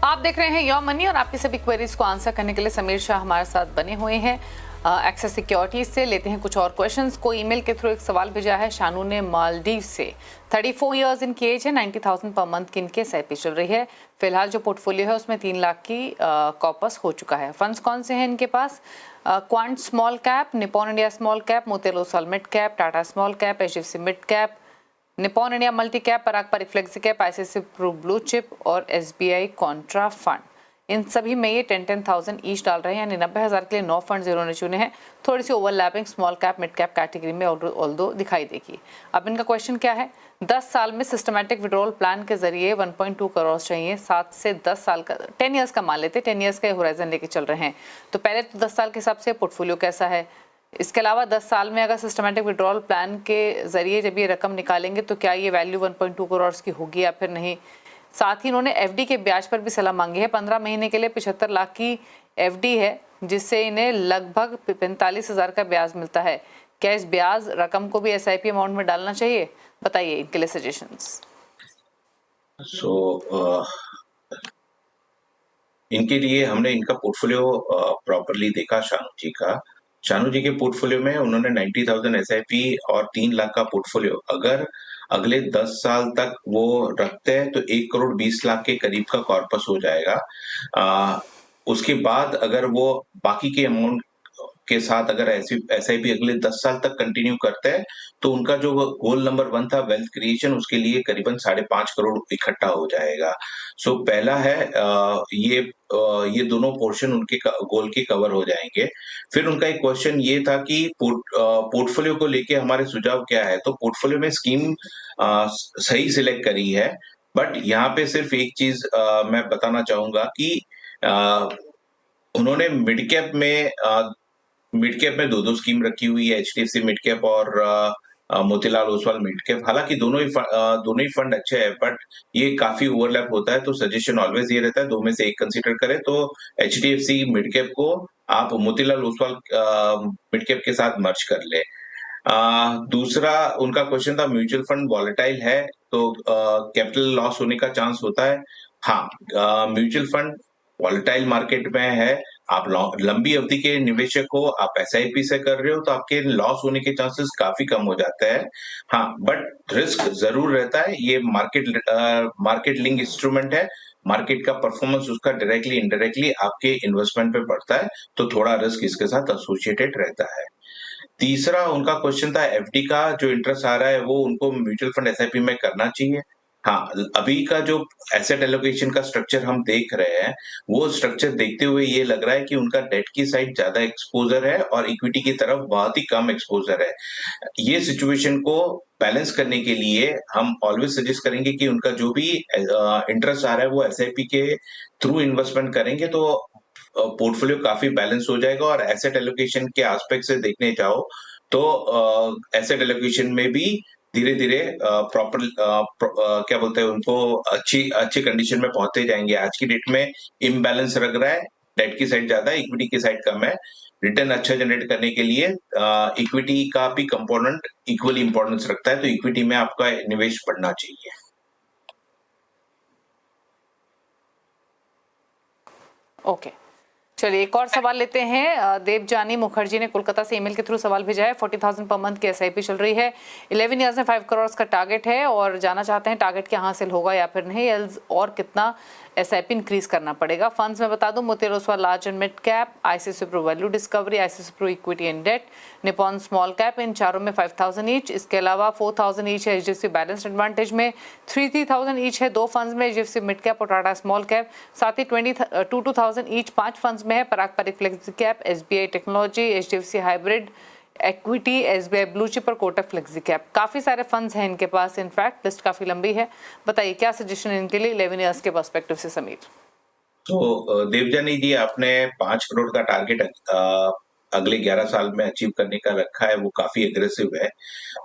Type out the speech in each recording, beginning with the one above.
आप देख रहे हैं योर मनी और आपकी सभी क्वेरीज को आंसर करने के लिए समीर शाह हमारे साथ बने हुए हैं एक्सेस सिक्योरिटीज से। लेते हैं कुछ और क्वेश्चंस को। ईमेल के थ्रू एक सवाल भेजा है शानू ने मालदीव से। 34 इयर्स इनकी एज है, 90,000 पर मंथ की इनके एसआईपी चल रही है। फिलहाल जो पोर्टफोलियो है उसमें 3 लाख की कॉपस हो चुका है। फंड्स कौन से हैं इनके पास? Quant small cap, Nippon India small cap, Motilal Oswal mid cap, Tata small cap, HDFC mid cap, Nippon India multi cap, Parag Parikh flexi cap, ICICI Pru blue chip और एसबीआई कॉन्ट्रा फंड। इन सभी में ये 10,000 ईच डाल रहे हैं, यानी 90,000 के लिए 9 फंड इन्होंने चुने हैं। थोड़ी सी overlapping small cap mid cap category में ऑल्दो दिखाई देगी। अब इनका क्वेश्चन क्या है? 10 साल में सिस्टमैटिक विड्रॉल प्लान के जरिए 1.2 करोड़ चाहिए। 7 से 10 साल का 10 ईयर्स का मान लेते, 10 ईयर्स का होराइजन लेके चल रहे हैं। तो पहले तो 10 साल के हिसाब से पोर्टफोलियो कैसा है? इसके अलावा 10 साल में अगर सिस्टमैटिक विड्रॉल प्लान के जरिए जब ये रकम निकालेंगे तो क्या ये वैल्यू 1.2 करोड़ की होगी या फिर नहीं? साथ ही इन्होंने एफडी के ब्याज पर भी सलाह मांगी है। 15 महीने के लिए 75 लाख की एफडी है, जिससे इन्हें लगभग 45,000 का ब्याज मिलता है। क्या इस ब्याज रकम को भी एसआईपी अमाउंट में डालना चाहिए? बताइए इनके लिए सजेशंस। इनके लिए हमने इनका पोर्टफोलियो प्रॉपर्ली देखा। शानू जी के पोर्टफोलियो में उन्होंने 90,000 एसआईपी और 3 लाख का पोर्टफोलियो अगर अगले 10 साल तक वो रखते हैं तो 1 करोड़ 20 लाख के करीब का कॉर्पस हो जाएगा। उसके बाद अगर वो बाकी के अमाउंट के साथ अगर एसआईपी अगले 10 साल तक कंटिन्यू करते हैं तो उनका जो गोल नंबर 1 था वेल्थ क्रिएशन, उसके लिए करीबन 5.5 करोड़ इकट्ठा हो जाएगा। सो पहला है ये दोनों पोर्शन उनके गोल के कवर हो जाएंगे। फिर उनका एक क्वेश्चन ये था कि पोर्टफोलियो को लेके हमारे सुझाव क्या है। तो पोर्टफोलियो में स्कीम सही सिलेक्ट करी है, बट यहाँ पे सिर्फ एक चीज मैं बताना चाहूंगा कि उन्होंने मिड कैप में दो स्कीम रखी हुई है, एचडीएफसी मिड कैप और मोतीलाल ओसवाल मिड कैप। हालांकि दोनों ही फंड अच्छे हैं, बट ये काफी ओवरलैप होता है, तो सजेशन ऑलवेज ये रहता है दो में से एक कंसीडर करें। तो एचडीएफसी मिड कैप को आप मोतीलाल ओसवाल मिड कैप के साथ मर्ज कर ले। दूसरा उनका क्वेश्चन था म्यूचुअल फंड वॉलेटाइल है तो कैपिटल लॉस होने का चांस होता है। हाँ, म्यूचुअल फंड वॉलेटाइल मार्केट में है। आप लंबी अवधि के निवेशक हो, आप एसआईपी से कर रहे हो तो आपके लॉस होने के चांसेस काफी कम हो जाते हैं। हाँ, बट रिस्क जरूर रहता है। ये मार्केट लिंक इंस्ट्रूमेंट है। मार्केट का परफॉर्मेंस उसका डायरेक्टली इनडायरेक्टली आपके इन्वेस्टमेंट पे पड़ता है, तो थोड़ा रिस्क इसके साथ एसोसिएटेड रहता है। तीसरा उनका क्वेश्चन था एफडी का जो इंटरेस्ट आ रहा है वो उनको म्यूचुअल फंड एसआईपी में करना चाहिए। हाँ, अभी का जो एसेट एलोकेशन का स्ट्रक्चर हम देख रहे हैं, वो स्ट्रक्चर देखते हुए ये लग रहा है कि उनका डेट की साइड ज्यादा एक्सपोजर है और इक्विटी की तरफ बहुत ही कम एक्सपोजर है। ये सिचुएशन को बैलेंस करने के लिए हम ऑलवेज सजेस्ट करेंगे कि उनका जो भी इंटरेस्ट आ रहा है वो एसआईपी के थ्रू इन्वेस्टमेंट करेंगे तो पोर्टफोलियो काफी बैलेंस हो जाएगा। और एसेट एलोकेशन के एस्पेक्ट से देखने जाओ तो एसेट एलोकेशन में भी धीरे धीरे प्रॉपर क्या बोलते हैं उनको अच्छी कंडीशन में पहुंचते जाएंगे। आज की डेट में इम्बैलेंस लग रहा है, डेट की साइड ज्यादा है, इक्विटी की साइड कम है। रिटर्न अच्छा जनरेट करने के लिए इक्विटी का भी कंपोनेंट इक्वली इंपॉर्टेंस रखता है, तो इक्विटी में आपका निवेश बढ़ना चाहिए। ओके, चलिए एक और सवाल लेते हैं। देवजानी मुखर्जी ने कोलकाता से ईमेल के थ्रू सवाल भेजा है। 40,000 पर मंथ की एसआईपी चल रही है, 11 ईयर्स में 5 करोड़ का टारगेट है और जाना चाहते हैं टारगेट क्या हासिल होगा या फिर नहीं, और कितना एसआईपी इंक्रीज करना पड़ेगा। फंड्स में बता दूं Motilal Oswal large and mid cap, ICICI Pru value discovery, ICICI Pru equity and debt, Nippon small cap, इन चारों में 5,000 ईच। इसके अलावा 4,000 ईच है एचडीएफसी बैलेंस्ड एडवांटेज में, 3,000 ईच है 2 फंड्स में, एचडीएफसी मिड कैप और टाटा स्मॉल कैप। साथ ही 2,000 ईच 5 फंड्स में है, Parag Parikh flexi cap, SBI technology, HDFC hybrid equity, SBI blue chip और कोटक फ्लेक्सी कैप। काफी सारे फंड्स हैं इनके पास, इनफैक्ट लिस्ट काफी लंबी है। बताइए क्या सजेशन है इनके लिए 11 ईयर्स के पर्सपेक्टिव से समीर? तो देवजानी जी, आपने 5 करोड़ का टारगेट अगले 11 साल में अचीव करने का रखा है, वो काफी एग्रेसिव है।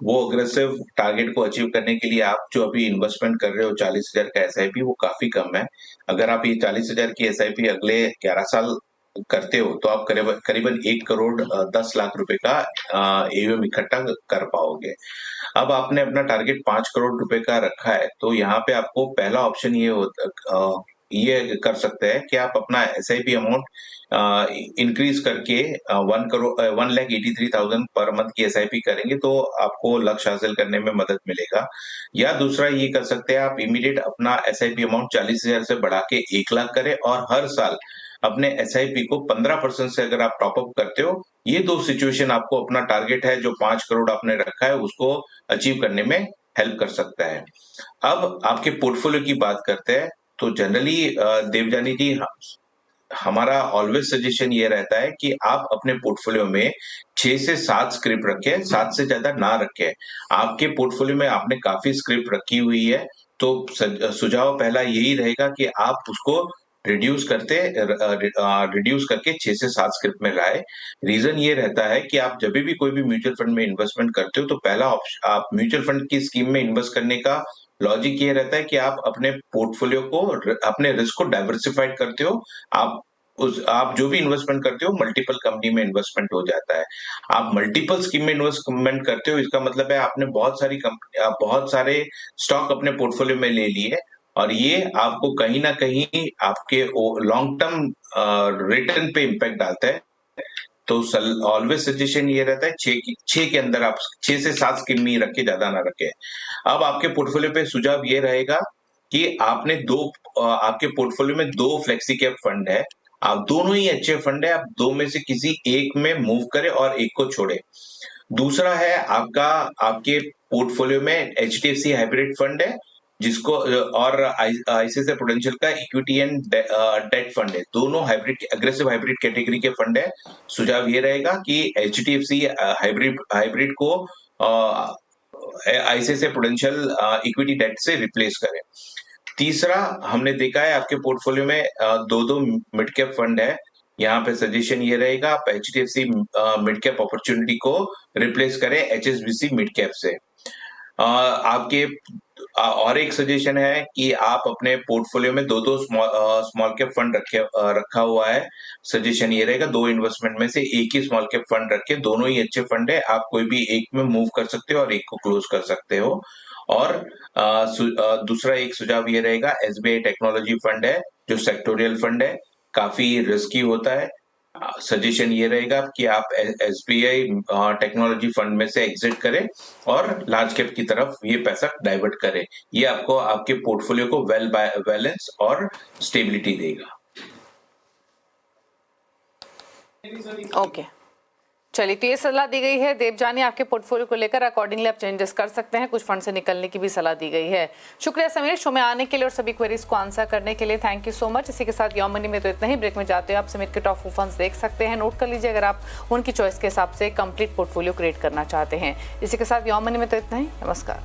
वो एग्रेसिव टारगेट को अचीव करने के लिए आप जो अभी इन्वेस्टमेंट कर रहे हो 40,000 का एसआईपी, वो काफी कम है। अगर आप ये 40,000 की एसआईपी अगले 11 साल करते हो तो आप करीबन 1 करोड़ 10 लाख रुपए का एयूएम इकट्ठा कर पाओगे। अब आपने अपना टारगेट 5 करोड़ रुपए का रखा है, तो यहाँ पे आपको पहला ऑप्शन ये ये कर सकते हैं कि आप अपना एसआईपी अमाउंट इंक्रीज करके 1,83,000 पर मंथ की एसआईपी करेंगे तो आपको लक्ष्य हासिल करने में मदद मिलेगा। या दूसरा ये कर सकते हैं, आप इमीडिएट अपना एसआईपी अमाउंट 40,000 से बढ़ा के 1 लाख करें और हर साल अपने एसआईपी को 15% से अगर आप टॉप अप करते हो, ये 2 सिचुएशन आपको अपना टारगेट है जो 5 करोड़ आपने रखा है उसको अचीव करने में हेल्प कर सकता है। अब आपके पोर्टफोलियो की बात करते हैं, तो जनरली देवजानी जी, हमारा ऑलवेज सजेशन ये रहता है कि आप अपने पोर्टफोलियो में 6 से 7 स्क्रिप्ट रखें, 7 से ज्यादा ना रखें। आपके पोर्टफोलियो में आपने काफी स्क्रिप्ट रखी हुई है, तो सुझाव पहला यही रहेगा कि आप उसको रिड्यूस करके 6 से 7 स्क्रिप्ट में लाए। रीजन ये रहता है कि आप जब भी कोई भी म्यूचुअल फंड में इन्वेस्टमेंट करते हो तो पहला ऑप्शन, आप म्यूचुअल फंड की स्कीम में इन्वेस्ट करने का लॉजिक ये रहता है कि आप अपने पोर्टफोलियो को, अपने रिस्क को डाइवर्सिफाइड करते हो। आप जो भी इन्वेस्टमेंट करते हो मल्टीपल कंपनी में इन्वेस्टमेंट हो जाता है। आप मल्टीपल स्कीम में इन्वेस्टमेंट करते हो, इसका मतलब है आपने बहुत सारे स्टॉक अपने पोर्टफोलियो में ले लिए और ये आपको कहीं ना कहीं आपके लॉन्ग टर्म रिटर्न पे इम्पैक्ट डालता है। तो ऑलवेज सजेशन ये रहता है 6 के अंदर आप 6 से 7 स्कीम में रखे, ज्यादा ना रखे। अब आपके पोर्टफोलियो पे सुझाव ये रहेगा कि आपके पोर्टफोलियो में 2 फ्लेक्सी कैप फंड है, आप दोनों ही अच्छे फंड है, आप 2 में से किसी एक में मूव करें और एक को छोड़े। दूसरा है आपके पोर्टफोलियो में एचडीएफसी हाइब्रिड फंड है, जिसको और आईसीआईसीआई प्रूडेंशियल का इक्विटी एंड डेट फंड है, दोनों अग्रेसिव हाइब्रिड कैटेगरी के फंड है। सुझाव ये रहेगा कि एचडीएफसी हाइब्रिड को आईसीआईसीआई प्रूडेंशियल इक्विटी डेट से रिप्लेस करें। तीसरा, हमने देखा है आपके पोर्टफोलियो में 2 मिड कैप फंड है, यहाँ पे सजेशन ये रहेगा आप एचडीएफसी मिड कैप अपॉर्चुनिटी को रिप्लेस करें एचएसबीसी मिड कैप से। आपके और एक सजेशन है कि आप अपने पोर्टफोलियो में 2 स्मॉल कैप फंड रखा हुआ है। सजेशन ये रहेगा 2 इन्वेस्टमेंट में से एक ही स्मॉल कैप फंड रखे, दोनों ही अच्छे फंड है, आप कोई भी एक में मूव कर सकते हो और एक को क्लोज कर सकते हो। और दूसरा एक सुझाव ये रहेगा, एसबीआई टेक्नोलॉजी फंड है जो सेक्टोरियल फंड है, काफी रिस्की होता है। सजेशन ये रहेगा कि आप एसबीआई टेक्नोलॉजी फंड में से एग्जिट करें और लार्ज कैप की तरफ ये पैसा डाइवर्ट करें। ये आपको आपके पोर्टफोलियो को वेल बैलेंस और स्टेबिलिटी देगा। ओके, चलिए, तो ये सलाह दी गई है देवजानी आपके पोर्टफोलियो को लेकर, अकॉर्डिंगली आप चेंजेस कर सकते हैं, कुछ फंड से निकलने की भी सलाह दी गई है। शुक्रिया समीर, शो में आने के लिए और सभी क्वेरीज को आंसर करने के लिए, थैंक यू सो मच। इसी के साथ योर मनी में तो इतना ही। ब्रेक में जाते हो आप समीर के टॉप फंड्स देख सकते हैं, नोट कर लीजिए अगर आप उनकी चॉइस के हिसाब से कंप्लीट पोर्टफोलियो क्रिएट करना चाहते हैं। इसी के साथ योर मनी में तो इतना ही, नमस्कार।